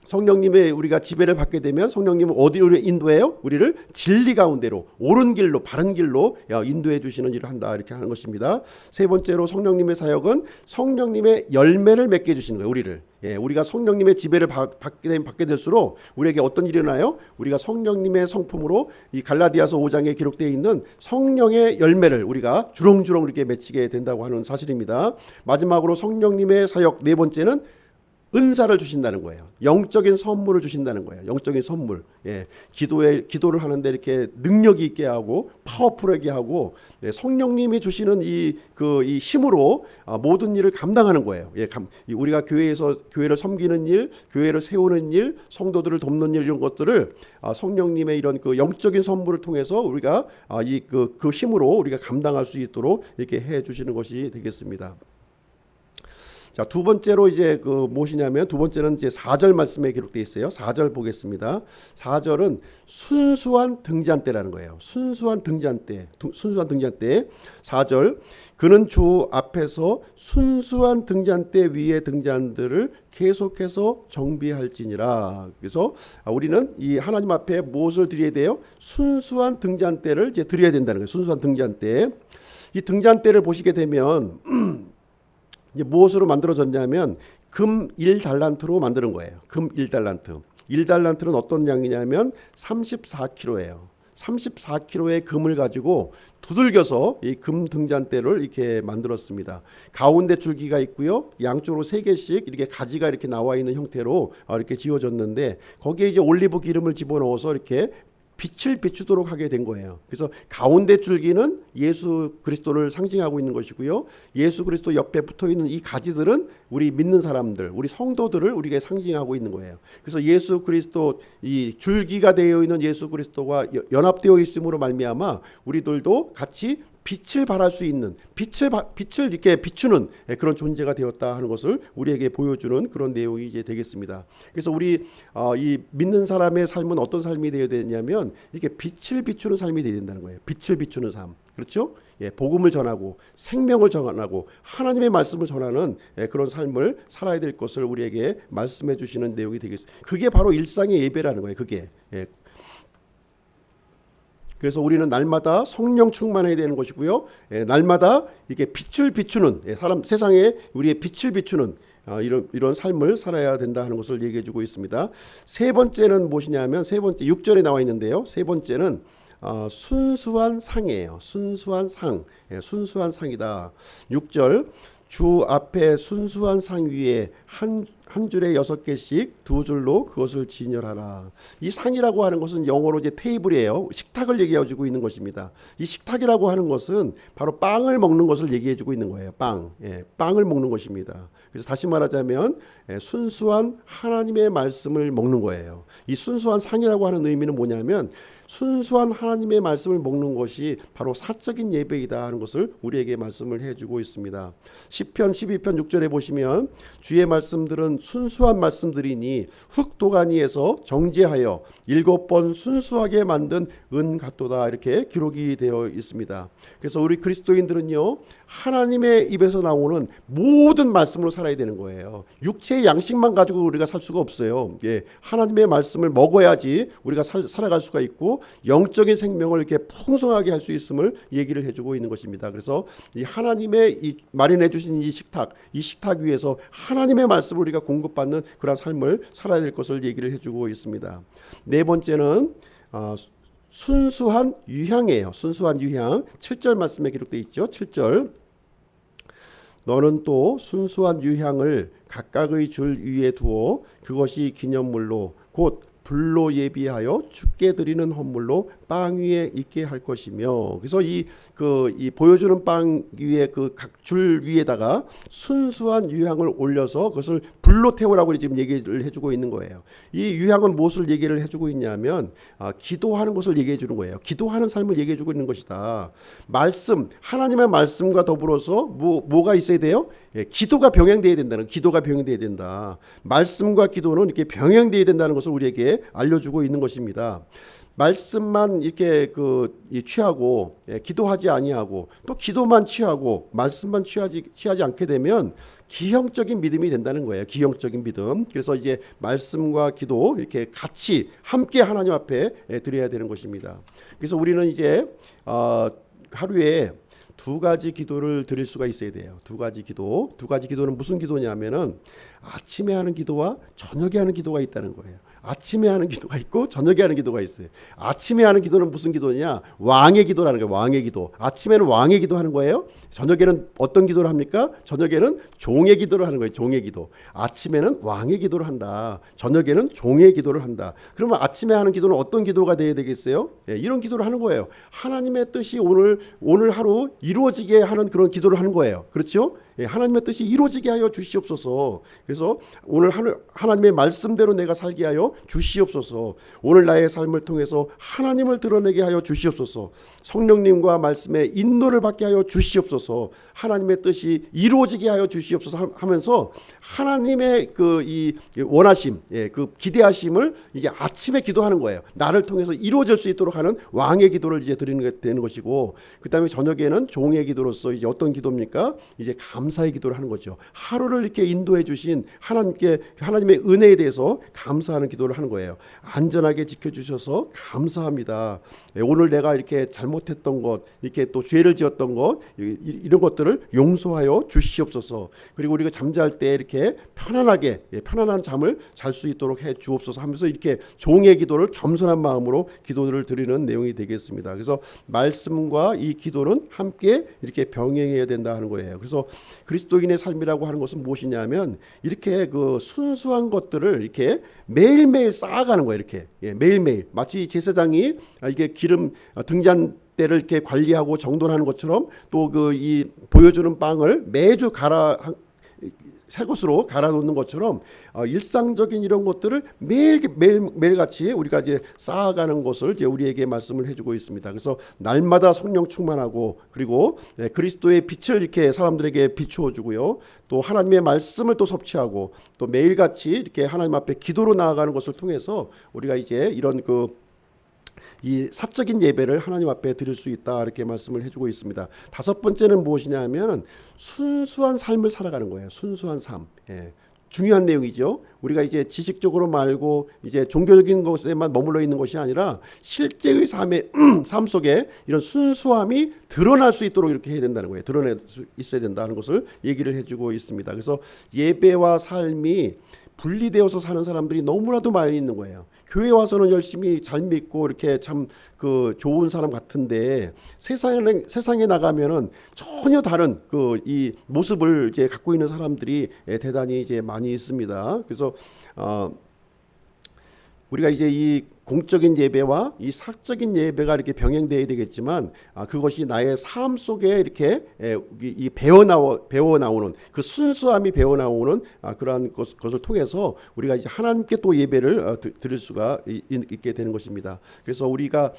성령님의 우리가 지배를 받게 되면 성령님은 어디로 인도해요? 우리를 진리 가운데로, 옳은 길로, 바른 길로 인도해 주시는 일을 한다, 이렇게 하는 것입니다. 세 번째로 성령님의 사역은 성령님의 열매를 맺게 해주시는 거예요. 우리를. 우리가 성령님의 지배를 받게 될수록 우리에게 어떤 일이 일어나요? 우리가 성령님의 성품으로 이 갈라디아서 5장에 기록되어 있는 성령의 열매를 우리가 주렁주렁 이렇게 맺히게 된다고 하는 사실입니다. 마지막으로 성령님의 사역 네 번째는 은사를 주신다는 거예요. 영적인 선물을 주신다는 거예요. 영적인 선물. 예, 기도를 하는데 이렇게 능력이 있게 하고 파워풀하게 하고, 예, 성령님이 주시는 이 힘으로 모든 일을 감당하는 거예요. 예, 우리가 교회를 섬기는 일, 교회를 세우는 일, 성도들을 돕는 일, 이런 것들을 성령님의 이런 그 영적인 선물을 통해서 우리가 그 힘으로 우리가 감당할 수 있도록 이렇게 해 주시는 것이 되겠습니다. 자, 두 번째로 이제 무엇이냐면, 두 번째는 이제 4절 말씀에 기록되어 있어요. 4절 보겠습니다. 4절은 순수한 등잔대라는 거예요. 순수한 등잔대. 4절. 그는 주 앞에서 순수한 등잔대 위의 등잔들을 계속해서 정비할지니라. 그래서 우리는 이 하나님 앞에 무엇을 드려야 돼요? 순수한 등잔대를 이제 드려야 된다는 거예요. 순수한 등잔대. 이 등잔대를 보시게 되면 이제 무엇으로 만들어졌냐면 금 1달란트로 만드는 거예요. 금 1달란트. 1달란트는 어떤 양이냐면 34kg예요. 34kg의 금을 가지고 두들겨서 이 금 등잔대를 이렇게 만들었습니다. 가운데 줄기가 있고요. 양쪽으로 3개씩 이렇게 가지가 이렇게 나와 있는 형태로 이렇게 지어졌는데, 거기에 이제 올리브 기름을 집어넣어서 이렇게 빛을 비추도록 하게 된 거예요. 그래서 가운데 줄기는 예수 그리스도를 상징하고 있는 것이고요. 예수 그리스도 옆에 붙어 있는 이 가지들은 우리 믿는 사람들, 우리 성도들을 우리가 상징하고 있는 거예요. 그래서 예수 그리스도, 이 줄기가 되어 있는 예수 그리스도와 연합되어 있음으로 말미암아 우리들도 같이 빛을 발할 수 있는, 빛을 이렇게 비추는 그런 존재가 되었다 하는 것을 우리에게 보여주는 그런 내용이 이제 되겠습니다. 그래서 우리 이 믿는 사람의 삶은 어떤 삶이 되어야 되냐면, 이게 빛을 비추는 삶이 되어야 된다는 거예요. 빛을 비추는 삶. 그렇죠? 예, 복음을 전하고 생명을 전하고 하나님의 말씀을 전하는 그런 삶을 살아야 될 것을 우리에게 말씀해 주시는 내용이 되겠습니다. 그게 바로 일상의 예배라는 거예요. 그게. 예. 그래서 우리는 날마다 성령 충만해야 되는 것이고요. 날마다 이렇게 빛을 비추는, 세상에 우리의 빛을 비추는 이런 삶을 살아야 된다 하는 것을 얘기해 주고 있습니다. 세 번째는 무엇이냐면, 6절에 나와 있는데요. 세 번째는 순수한 상이에요. 순수한 상. 순수한 상이다. 6절. 주 앞에 순수한 상 위에 한 줄에 6개씩 2줄로 그것을 진열하라. 이 상이라고 하는 것은 영어로 이제 테이블이에요. 식탁을 얘기해주고 있는 것입니다. 이 식탁이라고 하는 것은 바로 빵을 먹는 것을 얘기해주고 있는 거예요. 빵을 먹는 것입니다. 그래서 다시 말하자면 순수한 하나님의 말씀을 먹는 거예요. 이 순수한 상이라고 하는 의미는 뭐냐면, 순수한 하나님의 말씀을 먹는 것이 바로 사적인 예배이다 하는 것을 우리에게 말씀을 해주고 있습니다. 시편 12편 6절에 보시면, 주의 말씀들은 순수한 말씀들이니 흙도가니에서 정제하여 7번 순수하게 만든 은 같도다, 이렇게 기록이 되어 있습니다. 그래서 우리 그리스도인들은요, 하나님의 입에서 나오는 모든 말씀으로 살아야 되는 거예요. 육체의 양식만 가지고 우리가 살 수가 없어요. 예, 하나님의 말씀을 먹어야지 우리가 살아갈 수가 있고 영적인 생명을 이렇게 풍성하게 할 수 있음을 얘기를 해주고 있는 것입니다. 그래서 이 하나님의 이 마련해 주신 이 식탁 위에서 하나님의 말씀을 우리가 공급받는 그런 삶을 살아야 될 것을 얘기를 해주고 있습니다. 네 번째는 순수한 유향이에요. 순수한 유향. 7절 말씀에 기록되어 있죠. 7절. 너는 또 순수한 유향을 각각의 줄 위에 두어 그것이 기념물로 곧 불로 예비하여 주께 드리는 헌물로 빵 위에 있게 할 것이며. 그래서 이 보여주는 빵 위에 그 각 줄 위에다가 순수한 유향을 올려서 그것을 불로 태우라고 지금 얘기를 해주고 있는 거예요. 이 유향은 무엇을 얘기를 해주고 있냐면, 기도하는 것을 얘기해 주는 거예요. 기도하는 삶을 얘기해 주고 있는 것이다. 말씀, 하나님의 말씀과 더불어서 뭐가 있어야 돼요? 예, 기도가 병행돼야 된다는, 기도가 병행돼야 된다. 말씀과 기도는 이렇게 병행돼야 된다는 것을 우리에게 알려주고 있는 것입니다. 말씀만 이렇게 취하고, 기도하지 아니하고, 또 기도만 취하고 말씀만 취하지 않게 되면 기형적인 믿음이 된다는 거예요. 기형적인 믿음. 그래서 이제 말씀과 기도 이렇게 같이 함께 하나님 앞에 드려야 되는 것입니다. 그래서 우리는 이제 하루에 2가지 기도를 드릴 수가 있어야 돼요. 2가지 기도는 무슨 기도냐면은 아침에 하는 기도와 저녁에 하는 기도가 있다는 거예요. 아침에 하는 기도가 있고 저녁에 하는 기도가 있어요. 아침에 하는 기도는 무슨 기도냐? 왕의 기도라는 거예요. 왕의 기도. 아침에는 왕의 기도하는 거예요. 저녁에는 어떤 기도를 합니까? 저녁에는 종의 기도를 하는 거예요. 종의 기도. 아침에는 왕의 기도를 한다. 저녁에는 종의 기도를 한다. 그러면 아침에 하는 기도는 어떤 기도가 돼야 되겠어요? 예, 이런 기도를 하는 거예요. 하나님의 뜻이 오늘 하루 이루어지게 하는 그런 기도를 하는 거예요. 그렇죠? 예, 하나님의 뜻이 이루어지게 하여 주시옵소서. 그래서 오늘 하나님의 말씀대로 내가 살게 하여 주시옵소서. 오늘 나의 삶을 통해서 하나님을 드러내게 하여 주시옵소서. 성령님과 말씀의 인도를 받게 하여 주시옵소서. 하나님의 뜻이 이루어지게 하여 주시옵소서 하면서 하나님의 이 원하심, 그 기대하심을 이제 아침에 기도하는 거예요. 나를 통해서 이루어질 수 있도록 하는 왕의 기도를 이제 드리는 게 되는 것이고, 그 다음에 저녁에는 종의 기도로서 이제 어떤 기도입니까? 이제 감사의 기도를 하는 거죠. 하루를 이렇게 인도해 주신 하나님의 은혜에 대해서 감사하는 기도를 하는 거예요. 안전하게 지켜주셔서 감사합니다. 오늘 내가 이렇게 잘못했던 것, 이렇게 또 죄를 지었던 것, 이런 것들을 용서하여 주시옵소서. 그리고 우리가 잠잘 때 이렇게 편안하게 편안한 잠을 잘 수 있도록 해 주옵소서 하면서 이렇게 종의 기도를 겸손한 마음으로 기도를 드리는 내용이 되겠습니다. 그래서 말씀과 이 기도는 함께 이렇게 병행해야 된다 하는 거예요. 그래서 그리스도인의 삶이라고 하는 것은 무엇이냐면 이렇게 그 순수한 것들을 이렇게 매일매일 쌓아가는 거예요. 이렇게 매일매일 마치 제사장이 이게 기름 등잔 때를 이렇게 관리하고 정돈하는 것처럼 또 이 보여주는 빵을 매주 새 것으로 갈아 놓는 것처럼 일상적인 이런 것들을 매일 같이 우리가 이제 쌓아가는 것을 이제 우리에게 말씀을 해주고 있습니다. 그래서 날마다 성령 충만하고 그리고 그리스도의 빛을 이렇게 사람들에게 비추어 주고요. 또 하나님의 말씀을 또 섭취하고 또 매일 같이 이렇게 하나님 앞에 기도로 나아가는 것을 통해서 우리가 이제 이런 이 사적인 예배를 하나님 앞에 드릴 수 있다 이렇게 말씀을 해주고 있습니다. 다섯 번째는 무엇이냐면 순수한 삶을 살아가는 거예요. 순수한 삶. 중요한 내용이죠. 우리가 이제 지식적으로 말고 이제 종교적인 것에만 머물러 있는 것이 아니라 실제의 삶 속에 이런 순수함이 드러날 수 있도록 이렇게 해야 된다는 거예요. 드러낼 수 있어야 된다는 것을 얘기를 해주고 있습니다. 그래서 예배와 삶이 분리되어서 사는 사람들이 너무나도 많이 있는 거예요. 교회 와서는 열심히 잘 믿고 이렇게 참 좋은 사람 같은데 세상에 나가면은 전혀 다른 이 모습을 이제 갖고 있는 사람들이 대단히 이제 많이 있습니다. 그래서 우리가 이제 이 공적인 예배와 이 사적인 예배가 이렇게 병행되어야 되겠지만 그것이 나의 삶 속에 이렇게 이 배어 나오는 그 순수함이 배어 나오는 그러한 것을 통해서 우리가 이제 하나님께 또 예배를 드릴 수가 있게 되는 것입니다. 그래서 우리가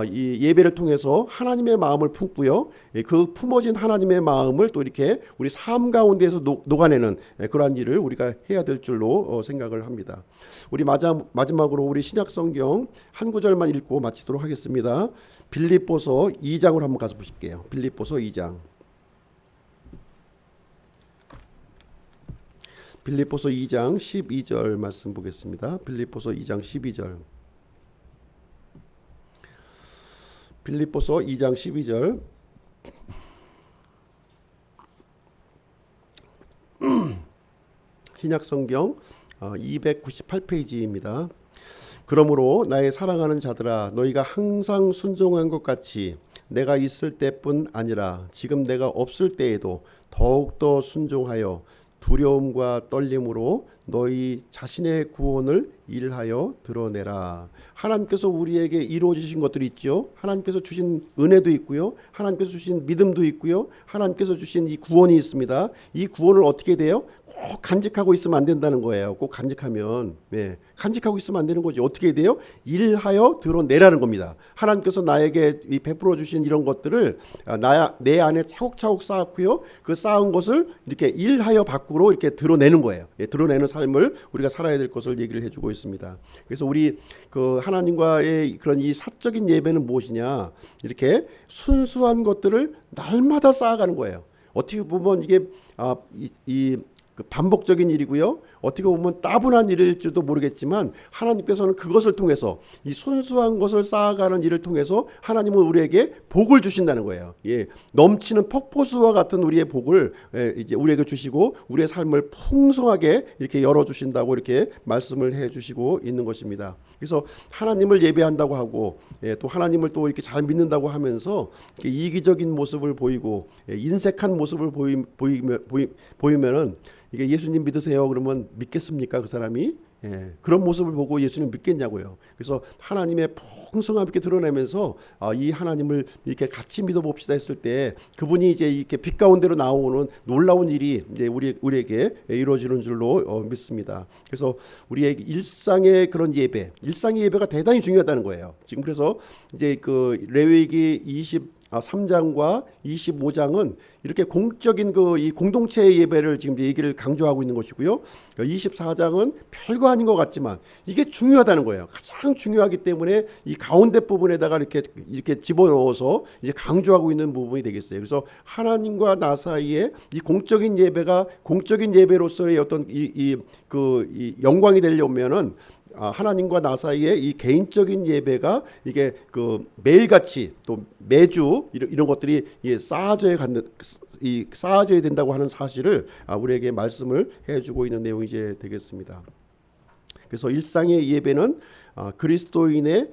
이 예배를 통해서 하나님의 마음을 품고요, 그 품어진 하나님의 마음을 또 이렇게 우리 삶 가운데에서 녹아내는 그러한 일을 우리가 해야 될 줄로 생각을 합니다. 우리 마지막으로 우리 신약 성경 한 구절만 읽고 마치도록 하겠습니다. 빌립보서 2장으로 한번 가서 보실게요. 빌립보서 2장. 빌립보서 2장 12절 말씀 보겠습니다. 빌립보서 2장 12절. 빌립보서 2장 12절. 신약 성경 298페이지입니다. 그러므로 나의 사랑하는 자들아, 너희가 항상 순종한 것 같이 내가 있을 때뿐 아니라 지금 내가 없을 때에도 더욱더 순종하여 두려움과 떨림으로 너희 자신의 구원을 일하여 드러내라. 하나님께서 우리에게 이루어 주신 것들이 있죠. 하나님께서 주신 은혜도 있고요, 하나님께서 주신 믿음도 있고요, 하나님께서 주신 이 구원이 있습니다. 이 구원을 어떻게 돼요? 꼭 간직하고 있으면 안 된다는 거예요. 꼭 간직하면 간직하고 있으면 안 되는 거지. 어떻게 돼요? 일하여 드러내라는 겁니다. 하나님께서 나에게 베풀어 주신 이런 것들을 내 안에 차곡차곡 쌓았고요, 그 쌓은 것을 이렇게 일하여 밖으로 이렇게 드러내는 거예요. 드러내는 삶을 우리가 살아야 될 것을 얘기를 해주고 있습니다. 그래서 우리 하나님과의 그런 이 사적인 예배는 무엇이냐? 이렇게 순수한 것들을 날마다 쌓아가는 거예요. 어떻게 보면 이게 이 그 반복적인 일이고요. 어떻게 보면 따분한 일일지도 모르겠지만 하나님께서는 그것을 통해서 이 순수한 것을 쌓아가는 일을 통해서 하나님은 우리에게 복을 주신다는 거예요. 예, 넘치는 폭포수와 같은 우리의 복을 이제 우리에게 주시고 우리의 삶을 풍성하게 이렇게 열어 주신다고 이렇게 말씀을 해 주시고 있는 것입니다. 그래서 하나님을 예배한다고 하고 또 하나님을 또 이렇게 잘 믿는다고 하면서 이렇게 이기적인 모습을 보이고 인색한 모습을 보이면은 이게 예수님 믿으세요 그러면 믿겠습니까? 그 사람이 그런 모습을 보고 예수님 믿겠냐고요. 그래서 하나님의 풍성함 있게 드러내면서 이 하나님을 이렇게 같이 믿어봅시다 했을 때 그분이 이제 이렇게 빛 가운데로 나오는 놀라운 일이 이제 우리에게 이루어지는 줄로 믿습니다. 그래서 우리의 일상의 그런 예배, 일상의 예배가 대단히 중요하다는 거예요. 지금 그래서 이제 그 레위기 3장과 25장은 이렇게 공적인 그 이 공동체의 예배를 지금 얘기를 강조하고 있는 것이고요. 24장은 별거 아닌 것 같지만 이게 중요하다는 거예요. 가장 중요하기 때문에 이 가운데 부분에다가 이렇게 집어넣어서 이제 강조하고 있는 부분이 되겠어요. 그래서 하나님과 나 사이에 이 공적인 예배가 공적인 예배로서의 어떤 이 영광이 되려면은 하나님과 나 사이에 이 개인적인 예배가 이게 그 매일같이 또 매주 이런 것들이 쌓아져야 된다고 하는 사실을 우리에게 말씀을 해주고 있는 내용이 이제 되겠습니다. 그래서 일상의 예배는 그리스도인의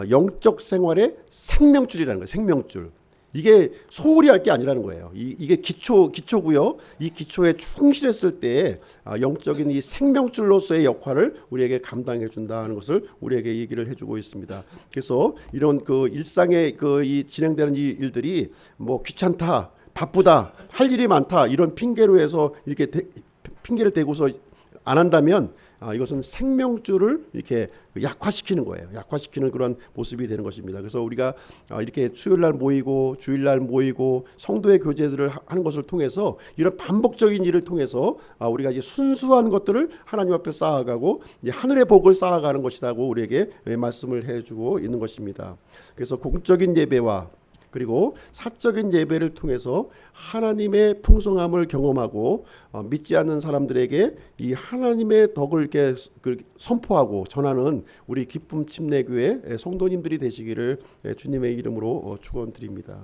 영적 생활의 생명줄이라는 거예요. 생명줄. 이게 소홀히 할 게 아니라는 거예요. 이게 기초고요. 이 기초에 충실했을 때 영적인 이 생명줄로서의 역할을 우리에게 감당해 준다는 것을 우리에게 얘기를 해주고 있습니다. 그래서 이런 그 일상의 이 진행되는 이 일들이 뭐 귀찮다, 바쁘다, 할 일이 많다 이런 핑계로 해서 이렇게 핑계를 대고서 안 한다면 이것은 생명줄을 이렇게 약화시키는 거예요. 약화시키는 그런 모습이 되는 것입니다. 그래서 우리가 이렇게 수요일날 모이고 주일날 모이고 성도의 교제들을 하는 것을 통해서 이런 반복적인 일을 통해서 우리가 이제 순수한 것들을 하나님 앞에 쌓아가고 이제 하늘의 복을 쌓아가는 것이라고 우리에게 말씀을 해주고 있는 것입니다. 그래서 공적인 예배와 그리고 사적인 예배를 통해서 하나님의 풍성함을 경험하고 믿지 않는 사람들에게 이 하나님의 덕을 이렇게 선포하고 전하는 우리 기쁨 침례교회 성도님들이 되시기를 주님의 이름으로 축원드립니다.